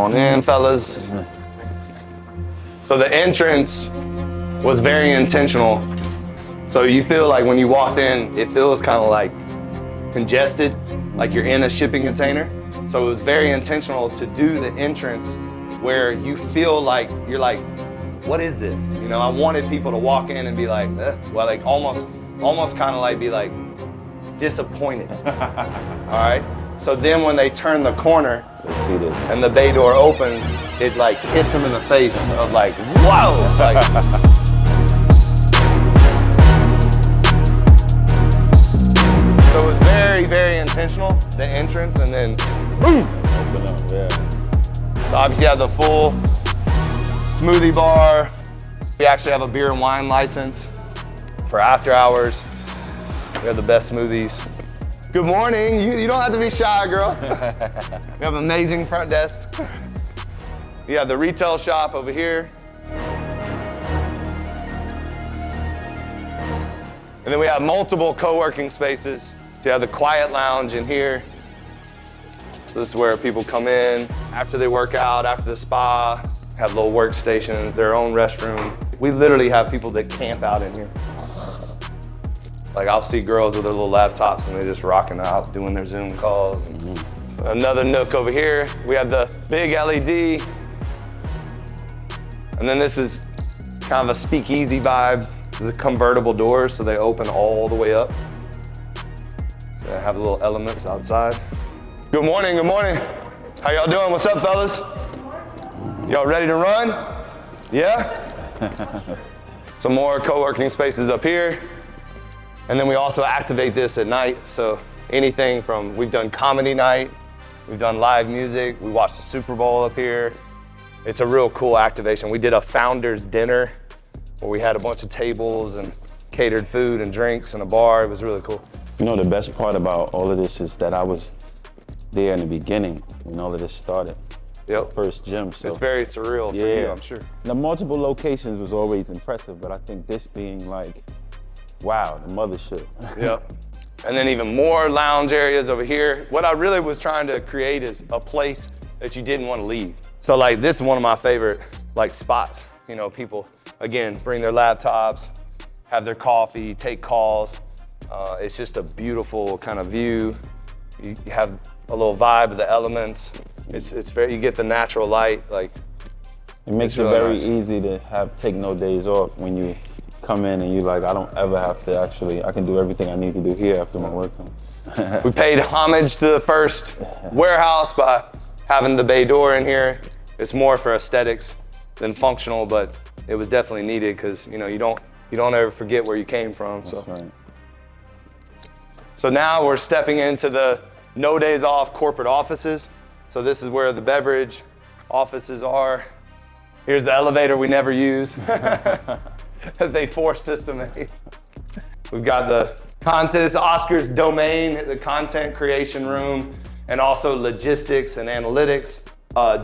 on in, fellas. So the entrance was very intentional. So you feel like when you walked in, it feels kind of like congested, like you're in a shipping container. So it was very intentional to do the entrance where you feel like you're like, what is this? You know, I wanted people to walk in and be like, well, like almost kind of like be like disappointed. All right. So then when they turn the corner, Let's see this. and the bay door opens, it like hits them in the face of like, whoa! Like, so it was very, very intentional, the entrance, and then boom! Open up, yeah. So obviously you have the full smoothie bar. We actually have a beer and wine license for after hours. We have the best smoothies. Good morning. You don't have to be shy, girl. We have amazing front desk. You have the retail shop over here. And then we have multiple co-working spaces. So you have the quiet lounge in here. So this is where people come in after they work out, after the spa, have little workstations, their own restroom. We literally have people that camp out in here. Like I'll see girls with their little laptops and they're just rocking out, doing their Zoom calls. Another nook over here. We have the big LED. And then this is kind of a speakeasy vibe. The convertible doors, so they open all the way up. So they have little elements outside. Good morning, good morning. How y'all doing? What's up, fellas? Y'all ready to run? Yeah? Some more co-working spaces up here. And then we also activate this at night. So anything from, we've done comedy night, we've done live music, we watched the Super Bowl up here. It's a real cool activation. We did a founder's dinner where we had a bunch of tables and catered food and drinks and a bar. It was really cool. You know, the best part about all of this is that I was there in the beginning when all of this started. Yep. First gym. So it's very surreal for you, I'm sure. The multiple locations was always impressive, but I think this being like, wow, the mothership. Yep. And then even more lounge areas over here. What I really was trying to create is a place that you didn't want to leave. So like this is one of my favorite like spots. You know, people, again, bring their laptops, have their coffee, take calls. It's just a beautiful kind of view. You have a little vibe of the elements. It's very, you get the natural light. Like, it makes it really very easy to take no days off when you come in and you're like, I don't ever have to actually, I can do everything I need to do here after my workout. We paid homage to the first warehouse by having the bay door in here. It's more for aesthetics than functional, but it was definitely needed because you know you don't ever forget where you came from. So. That's right. So now we're stepping into the no days off corporate offices. So this is where the beverage offices are. Here's the elevator we never use as they forced us to make. We've got the content, Oscar's domain, the content creation room, and also logistics and analytics,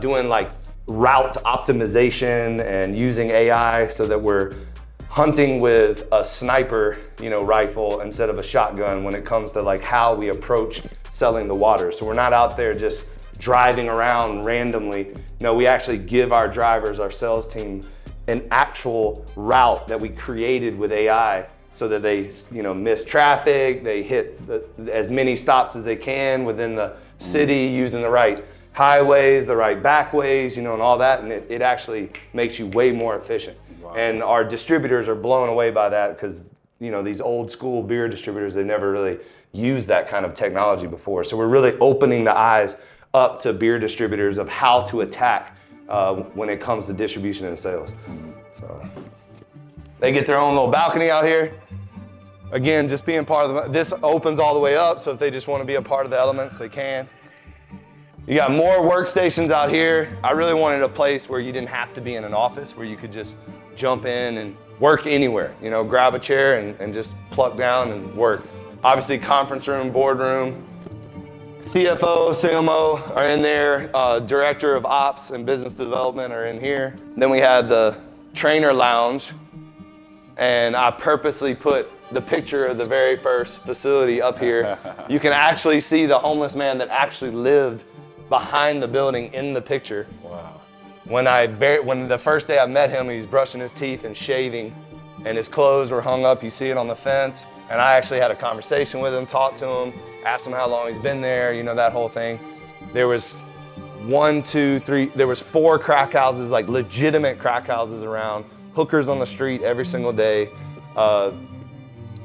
doing like route optimization and using AI so that we're hunting with a sniper, rifle instead of a shotgun when it comes to like how we approach selling the water. So we're not out there just driving around randomly. No, we actually give our drivers, our sales team, an actual route that we created with AI so that they, miss traffic, they hit as many stops as they can within the city using the right highways, the right backways, and all that, and it actually makes you way more efficient. Wow. And our distributors are blown away by that because, these old school beer distributors, they've never really used that kind of technology before. So we're really opening the eyes up to beer distributors of how to attack when it comes to distribution and sales. So they get their own little balcony out here. Again, just being part of this opens all the way up, so if they just want to be a part of the elements, they can. You got more workstations out here. I really wanted a place where you didn't have to be in an office, where you could just jump in and work anywhere. Grab a chair and just plug down and work. Obviously, conference room, boardroom. CFO, CMO are in there. Director of Ops and Business Development are in here. Then we had the trainer lounge, and I purposely put the picture of the very first facility up here. You can actually see the homeless man that actually lived behind the building in the picture. Wow. When the first day I met him, he was brushing his teeth and shaving, and his clothes were hung up. You see it on the fence. And I actually had a conversation with him, talked to him, asked him how long he's been there, you know, that whole thing. There was 4 crack houses, like legitimate crack houses around, hookers on the street every single day.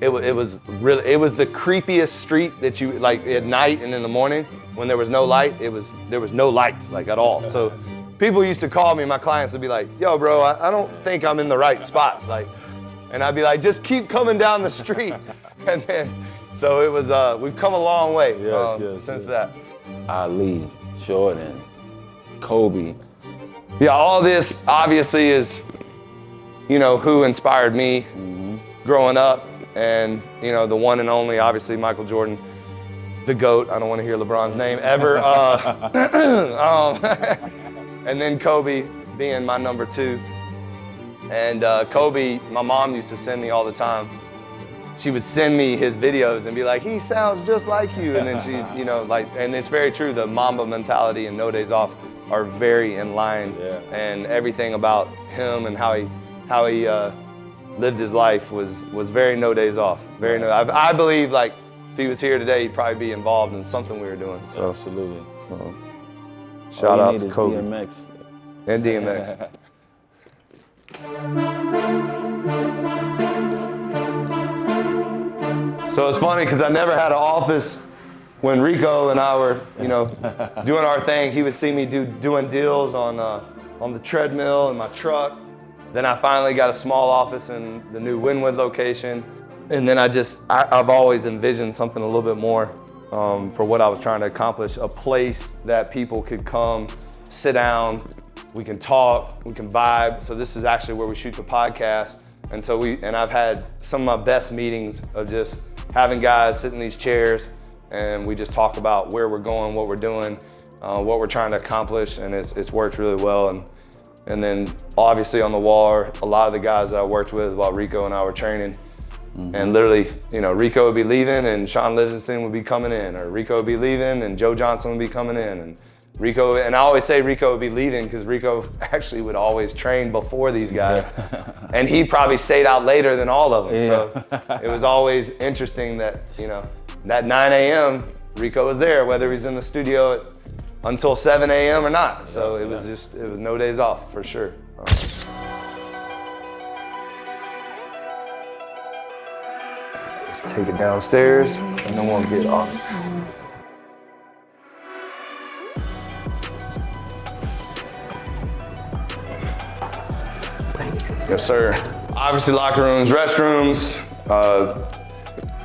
It was the creepiest street that you, like at night and in the morning when there was no light, there was no lights like at all. So people used to call me, my clients would be like, yo bro, I don't think I'm in the right spot. Like, and I'd be like, just keep coming down the street. And then, so it was, we've come a long way since that. Ali, Jordan, Kobe. Yeah, all this obviously is, you know, who inspired me growing up. And, you know, the one and only, obviously, Michael Jordan, the GOAT. I don't want to hear LeBron's name ever. And then Kobe being my number 2. And Kobe, my mom used to send me all the time. She would send me his videos and be like, he sounds just like you. And then she, you know, like, and it's very true, the Mamba mentality and No Days Off are very in line. Yeah. And everything about him and how he lived his life was very No Days Off. Very I believe, like, if he was here today, he'd probably be involved in something we were doing. So. Absolutely. So, shout out to Kobe. DMX. And DMX. So it's funny because I never had an office when Rico and I were, you know, doing our thing. He would see me doing deals on the treadmill in my truck. Then I finally got a small office in the new Wynwood location. And then I've always envisioned something a little bit more for what I was trying to accomplish. A place that people could come, sit down, we can talk, we can vibe. So this is actually where we shoot the podcast. And so I've had some of my best meetings of just having guys sit in these chairs and we just talk about where we're going, what we're doing, what we're trying to accomplish, and it's worked really well. And then obviously on the wall are a lot of the guys that I worked with while Rico and I were training. And literally, you know, Rico would be leaving and Sean Livingston would be coming in, or Rico would be leaving and Joe Johnson would be coming in. And Rico, and I always say Rico would be leaving because Rico actually would always train before these guys. And he probably stayed out later than all of them. Yeah. So it was always interesting that, you know, that 9 a.m. Rico was there, whether he's in the studio until 7 a.m. or not. So it was it was No Days Off for sure. Just take it downstairs and then we'll get off. Yes, sir. Obviously, locker rooms, restrooms.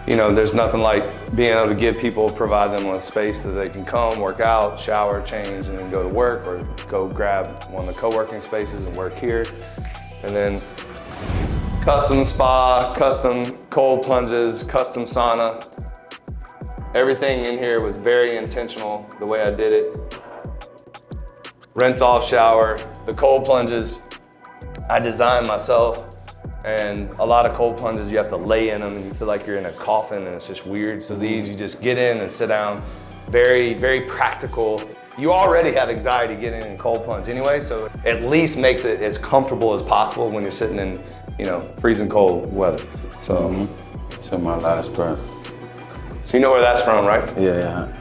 You know, there's nothing like being able to give people, provide them with space that they can come, work out, shower, change, and then go to work, or go grab one of the co-working spaces and work here. And then custom spa, custom cold plunges, custom sauna. Everything in here was very intentional, the way I did it. Rinse off shower, the cold plunges, I designed myself, and a lot of cold plunges you have to lay in them and you feel like you're in a coffin and it's just weird. So these you just get in and sit down. Very, very practical. You already have anxiety getting in cold plunge anyway, so at least makes it as comfortable as possible when you're sitting in, you know, freezing cold weather. So To my last breath. So you know where that's from, right? Yeah.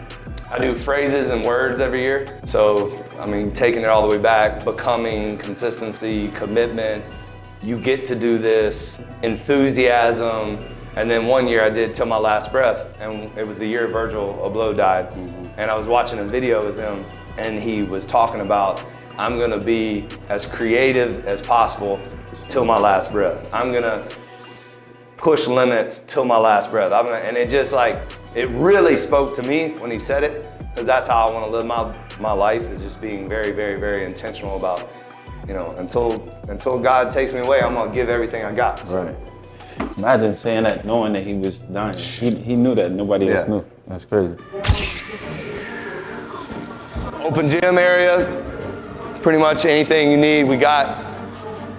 I do phrases and words every year. So, I mean, taking it all the way back, becoming, consistency, commitment, you get to do this, enthusiasm. And then one year I did Till My Last Breath, and it was the year Virgil Abloh died. And I was watching a video with him, and he was talking about, I'm gonna be as creative as possible till my last breath. I'm gonna push limits till my last breath. And it just like, it really spoke to me when he said it, because that's how I want to live my life, is just being very, very, very intentional about, you know, until God takes me away, I'm gonna give everything I got. So. Right. Imagine saying that, knowing that he was dying. He knew that nobody else knew. That's crazy. Open gym area, pretty much anything you need, we got.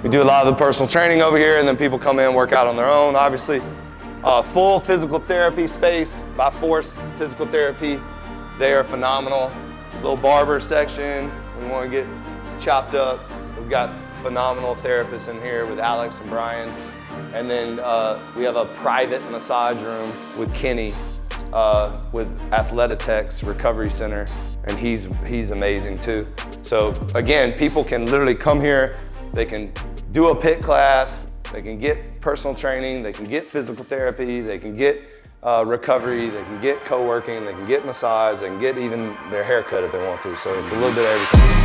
We do a lot of the personal training over here, and then people come in and work out on their own, obviously. Full physical therapy space, by Force Physical Therapy. They are phenomenal. little barber section. We want to get chopped up. We've got phenomenal therapists in here with Alex and Brian. And then we have a private massage room with Kenny with Athletitex Recovery Center, and he's amazing too. So again, people can literally come here, they can do a PIT class, they can get personal training, they can get physical therapy, they can get recovery, they can get co-working, they can get massage, they can get even their haircut if they want to. So it's a little bit of everything.